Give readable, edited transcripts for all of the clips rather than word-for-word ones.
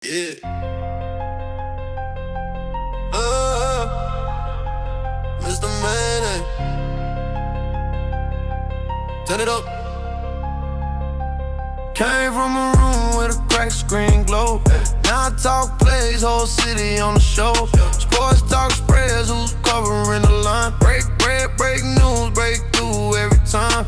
Yeah. Mr. Mayday. Turn it up. Came from a room with a cracked screen globe. Now I talk plays, whole city on the show. Sports talk spreads, who's covering the line? Break bread, break news, break through every time.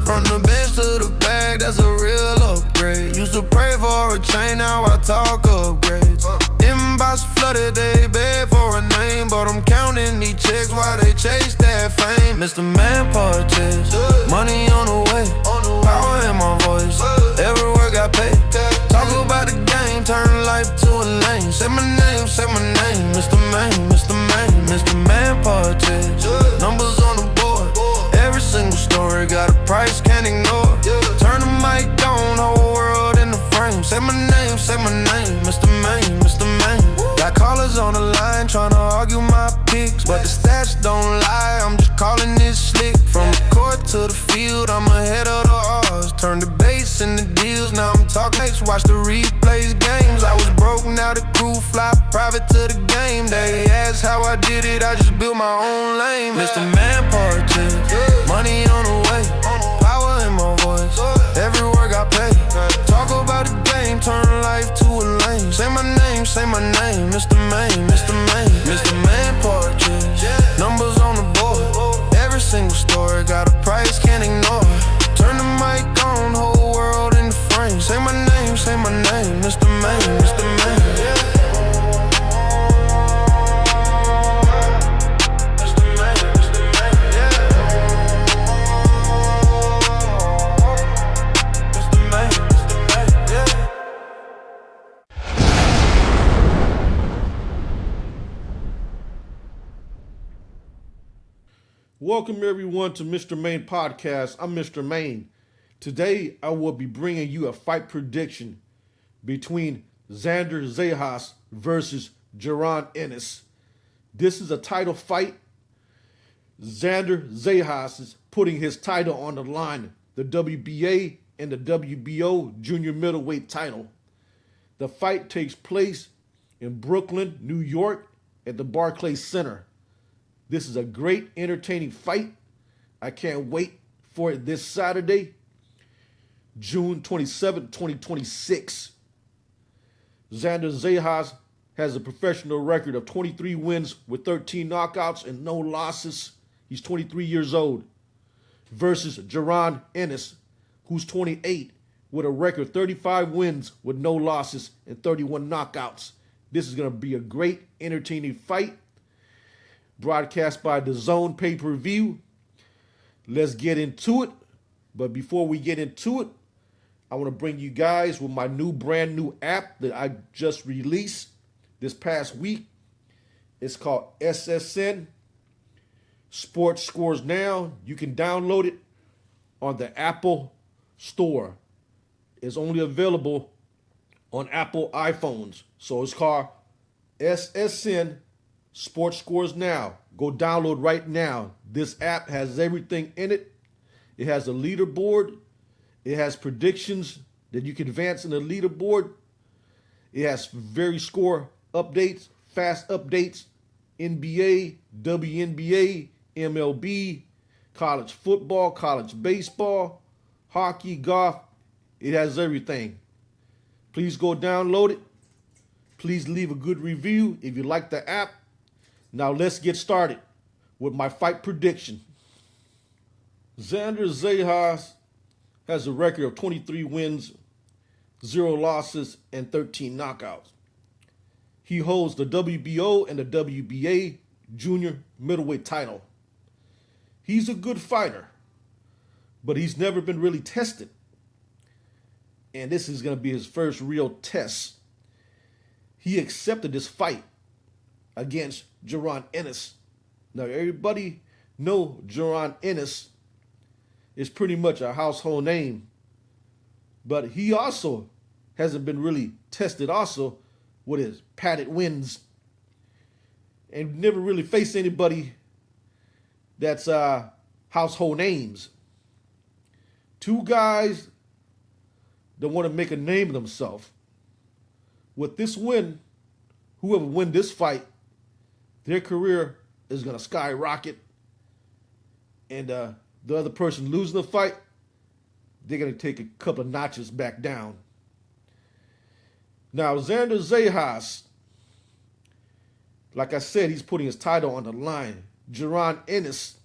From the bench to the bag, that's a real upgrade. Used to pray for a chain, now I talk upgrades. Inbox flooded, they beg for a name, but I'm counting these checks while they chase that fame. Mr. Man purchase, money on the way, power in my voice, every word got paid. Talk about the game, turn life to a lane. Say my name, Mr. Man, Mr. Man, Mr. Man purchase. Numbers on the board, every single story got a price, can't ignore. Turn the mic on, whole world in the frame. Say my name, Mr. Man, Mr. Man. Got callers on the line trying to argue my picks, but the stats don't lie, I'm just calling this slick. From the court to the field, I'm ahead of the odds. Turn the base into deals, now I'm talking next. Watch the replays, games. I was broke, now the crew fly private to the game. They ask how I did it, I just built my own lane. Mr. Man purchase, money on the way, power in my voice, every word got paid. Talk about the game, turn life to a lane. Say my name, Mr. Man, Mr. Man, Mr. Man purchase. Numbers on the board, every single story got a price, can't ignore. Turn the mic on, whole world in the frame. Say my name, Mr. Man, Mr. Man. Welcome everyone to Mr. Main Podcast. I'm Mr. Main. Today I will be bringing you a fight prediction between Xander Zayas versus Jaron Ennis. This is a title fight. Xander Zayas is putting his title on the line, the WBA and the WBO Junior Middleweight title. The fight takes place in Brooklyn, New York at the Barclays Center. This is a great, entertaining fight. I can't wait for it this Saturday, June 27, 2026. Xander Zayas has a professional record of 23 wins with 13 knockouts and no losses. He's 23 years old. Versus Jaron Ennis, who's 28, with a record 35 wins with no losses and 31 knockouts. This is going to be a great, entertaining fight. Broadcast by the Zone pay-per-view. Let's get into it. But before we get into it, I want to bring you guys with my brand new app that I just released this past week. It's called SSN Sports Scores Now. You can download it on the Apple Store. It's only available on Apple iPhones. So it's called SSN Sports Scores Now. Go download right now. This app has everything in it. It has a leaderboard. It has predictions that you can advance in the leaderboard. It has very score updates, fast updates, NBA, WNBA, MLB, college football, college baseball, hockey, golf. It has everything. Please go download it. Please leave a good review if you like the app. Now let's get started with my fight prediction. Xander Zayas has a record of 23 wins, 0 losses, and 13 knockouts. He holds the WBO and the WBA Junior Middleweight title. He's a good fighter, but he's never been really tested. And this is going to be his first real test. He accepted this fight against Jaron Ennis. Now everybody know Jaron Ennis is pretty much a household name, but he also hasn't been really tested also with his padded wins and never really faced anybody that's household names. Two guys that want to make a name of themselves. with this win, whoever win this fight, their career is going to skyrocket. And the other person losing the fight, they're going to take a couple of notches back down. Now, Xander Zayas, like I said, he's putting his title on the line. Jaron Ennis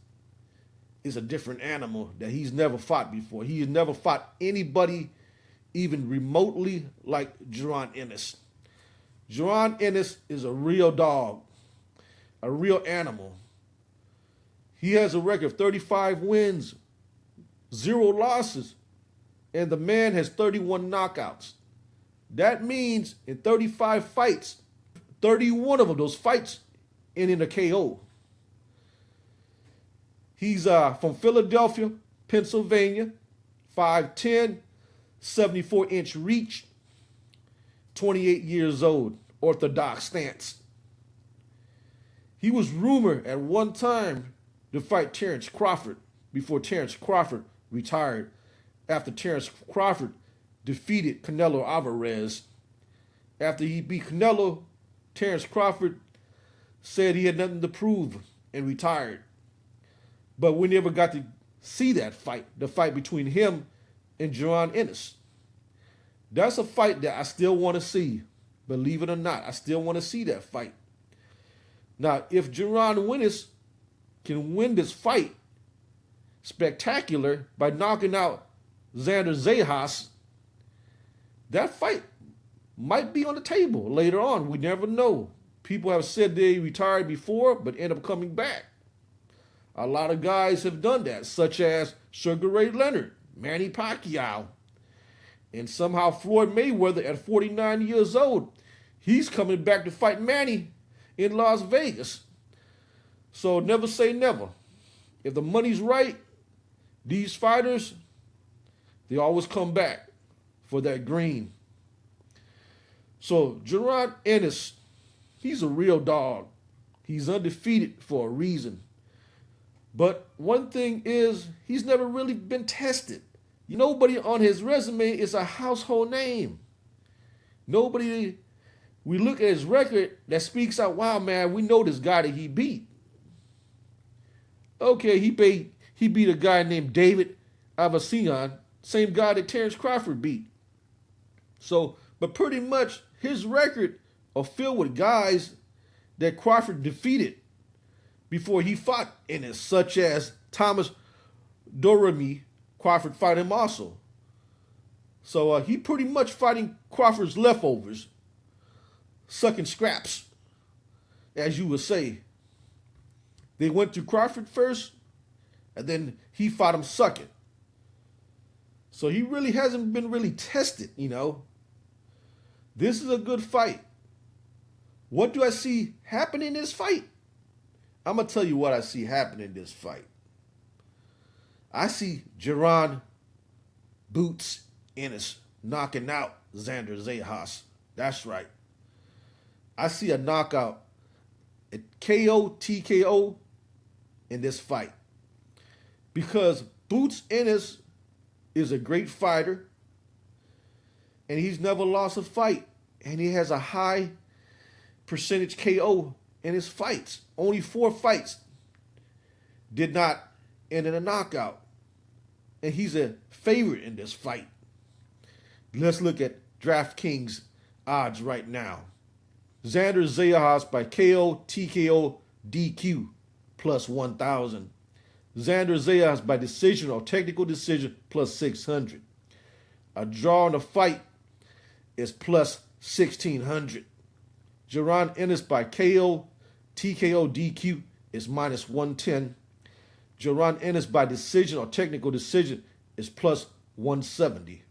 is a different animal that he's never fought before. He has never fought anybody even remotely like Jaron Ennis. Jaron Ennis is a real dog, a real animal. He has a record of 35 wins, 0 losses, and the man has 31 knockouts. That means in 35 fights, 31 of those fights ended in a KO. He's from Philadelphia, Pennsylvania, 5'10", 74-inch reach, 28 years old, orthodox stance. He was rumored at one time to fight Terrence Crawford before Terrence Crawford retired after Terrence Crawford defeated Canelo Alvarez. After he beat Canelo, Terrence Crawford said he had nothing to prove and retired. But we never got to see that fight, the fight between him and Jaron Ennis. That's a fight that I still want to see. Believe it or not, I still want to see that fight. Now, if Jaron Ennis can win this fight spectacular by knocking out Xander Zayas, that fight might be on the table later on. We never know. People have said they retired before, but end up coming back. A lot of guys have done that, such as Sugar Ray Leonard, Manny Pacquiao, and somehow Floyd Mayweather at 49 years old. He's coming back to fight Manny in Las Vegas. So never say never. If the money's right, these fighters, they always come back for that green. So Jaron Ennis, he's a real dog. He's undefeated for a reason. But one thing is, he's never really been tested. Nobody on his resume is a household name. Nobody, we look at his record that speaks out, wow, man, we know this guy that he beat. Okay, he beat a guy named David Avacyan, same guy that Terrence Crawford beat. So, but pretty much his record are filled with guys that Crawford defeated before he fought Ennis, such as Thomas Dorami. Crawford fought him also. So he pretty much fighting Crawford's leftovers, sucking scraps, as you would say. They went to Crawford first, and then he fought him sucking. So he really hasn't been really tested, you know. This is a good fight. What do I see happening in this fight? I'm going to tell you what I see happening in this fight. I see Jaron Boots Ennis knocking out Xander Zayas. That's right. I see a knockout, a KO, TKO in this fight. Because Boots Ennis is a great fighter, and he's never lost a fight, and he has a high percentage KO in his fights. Only 4 fights did not end in a knockout. And he's a favorite in this fight. Let's look at DraftKings odds right now. Xander Zayas by KO, TKO, DQ plus 1,000. Xander Zayas by decision or technical decision plus 600. A draw in the fight is plus 1,600. Jaron Ennis by KO, TKO, DQ is minus 110. Jaron Ennis by decision or technical decision is plus 170.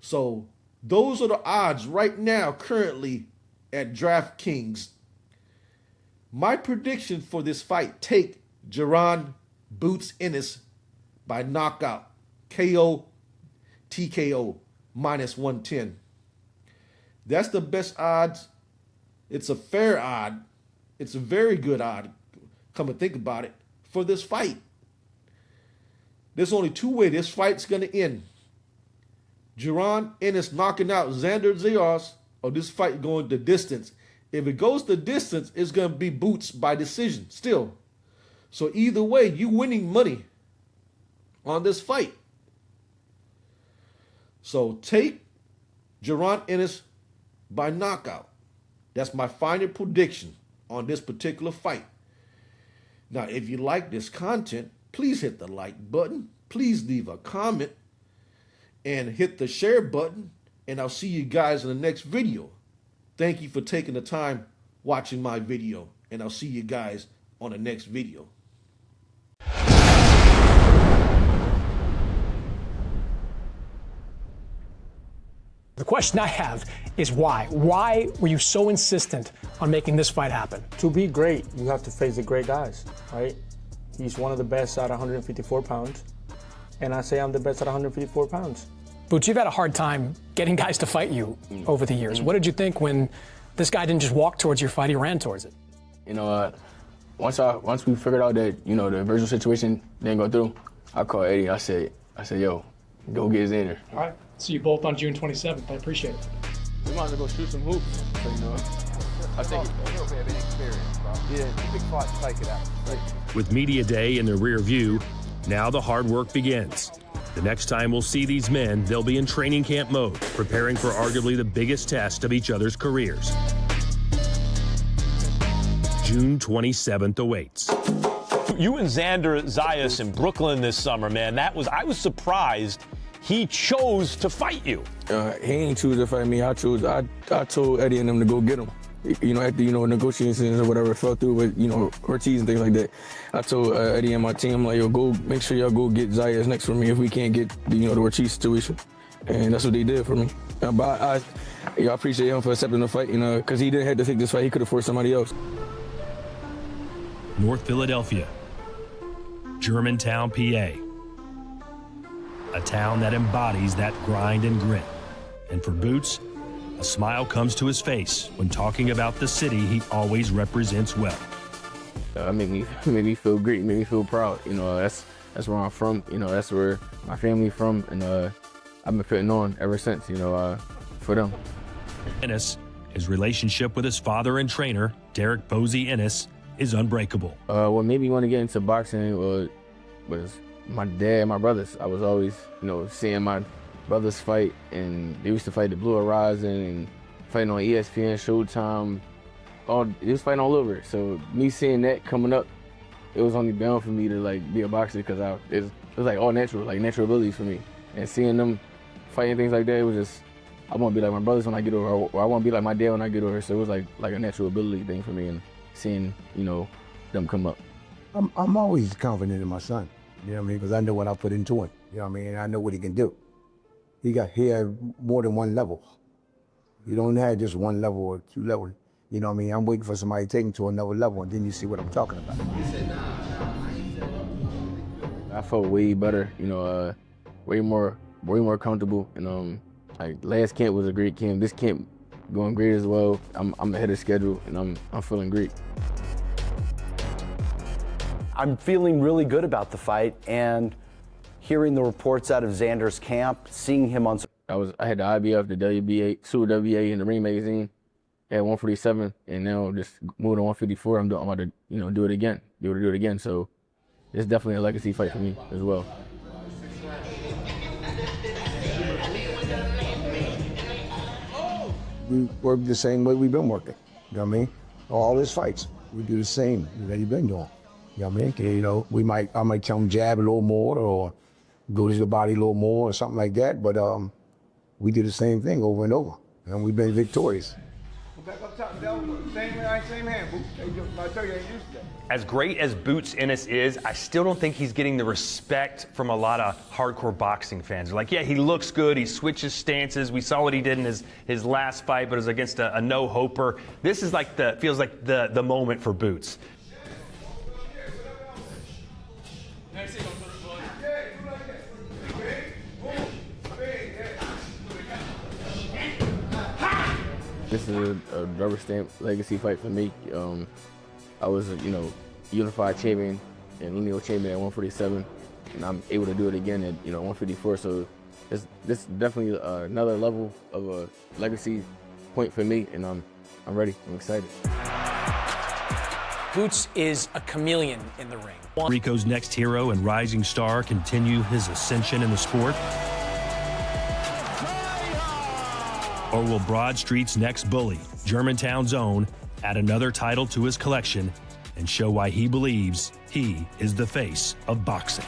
So those are the odds right now currently at DraftKings. My prediction for this fight, take Jaron Boots Ennis by knockout, KO, TKO, minus 110. That's the best odds. It's a fair odd. It's a very good odd, come and think about it, for this fight. There's only 2 ways this fight's going to end. Jaron Ennis knocking out Xander Zayas, or this fight going the distance. If it goes the distance, it's going to be Boots by decision still. So either way, you winning money on this fight. So take Jaron Ennis by knockout. That's my final prediction on this particular fight. Now, if you like this content, please hit the like button. Please leave a comment and hit the share button. And I'll see you guys in the next video. Thank you for taking the time watching my video. And I'll see you guys on the next video. The question I have is why? Why were you so insistent on making this fight happen? To be great, you have to face the great guys, right? He's one of the best at 154 pounds, and I say I'm the best at 154 pounds. Boots, you've had a hard time getting guys to fight you over the years. What did you think when this guy didn't just walk towards your fight, he ran towards it? You know, once we figured out that, you know, the virtual situation didn't go through, I called Eddie. I said, yo, go get Xander. All right. See you both on June 27th. I appreciate it. We might as well go shoot some hoops. So, you know, I think a little bit of inexperience, bro. Yeah, big fight to take it out. With Media Day in the rear view, now the hard work begins. The next time we'll see these men, they'll be in training camp mode, preparing for arguably the biggest test of each other's careers. June 27th awaits. You and Xander Zayas in Brooklyn this summer, man, I was surprised he chose to fight you. He ain't choose to fight me. I told Eddie and them to go get him. You know, after, you know, negotiations or whatever fell through with, you know, Ortiz and things like that. I told Eddie and my team, like, yo, go make sure y'all go get Zayas next for me if we can't get, you know, the Ortiz situation. And that's what they did for me. But I appreciate him for accepting the fight, you know, because he didn't have to take this fight. He could have forced somebody else. North Philadelphia, Germantown, PA. A town that embodies that grind and grit. And for Boots, a smile comes to his face when talking about the city he always represents well. made me feel great, made me feel proud. You know, that's where I'm from. You know, that's where my family's from, and I've been putting on ever since. You know, for them. Ennis, his relationship with his father and trainer, Derek Posey Ennis, is unbreakable. What made me want to get into boxing was my dad and my brothers. I was always, you know, seeing my brothers fight, and they used to fight the Blue Horizon and fighting on ESPN, Showtime. They was fighting all over. So me seeing that coming up, it was only bound for me to like be a boxer because it was like all natural, like natural abilities for me. And seeing them fighting things like that, it was just, I want to be like my brothers when I get over, or I want to be like my dad when I get over. So it was like a natural ability thing for me, and seeing, you know, them come up. I'm always confident in my son, you know what I mean? Because I know what I put into him, you know what I mean? I know what he can do. He had more than one level. You don't have just one level or two levels, you know what I mean? I'm waiting for somebody to take him to another level, and then you see what I'm talking about. I felt way better, you know, way more comfortable, and like last camp was a great camp. This camp going great as well. I'm ahead of schedule, and I'm feeling great. I'm feeling really good about the fight, and hearing the reports out of Xander's camp, seeing him on. I had the IBF, the WBA, Super WBA, and the Ring Magazine at 147, and now just moving to 154. I'm about to, you know, do it again. Be able to do it again. So it's definitely a legacy fight for me as well. We work the same way we've been working, you know what I mean? All his fights, we do the same that he's been doing. You know what I mean? You know, I might tell him jab a little more or go to the body a little more or something like that, but we do the same thing over and over, and we've been victorious. Back up top, same hand, Boots. I tell you, I ain't used to that. As great as Boots Ennis is, I still don't think he's getting the respect from a lot of hardcore boxing fans. They're like, yeah, he looks good, he switches stances. We saw what he did in his last fight, but it was against a no-hoper. This is like feels like the moment for Boots. This is a rubber stamp legacy fight for me. I was, you know, unified champion and lineal champion at 147, and I'm able to do it again at, you know, 154. So this is definitely another level of a legacy point for me, and I'm ready. I'm excited. Boots is a chameleon in the ring. Rico's next hero and rising star continue his ascension in the sport? Or will Broad Street's next bully, Germantown's own, add another title to his collection and show why he believes he is the face of boxing?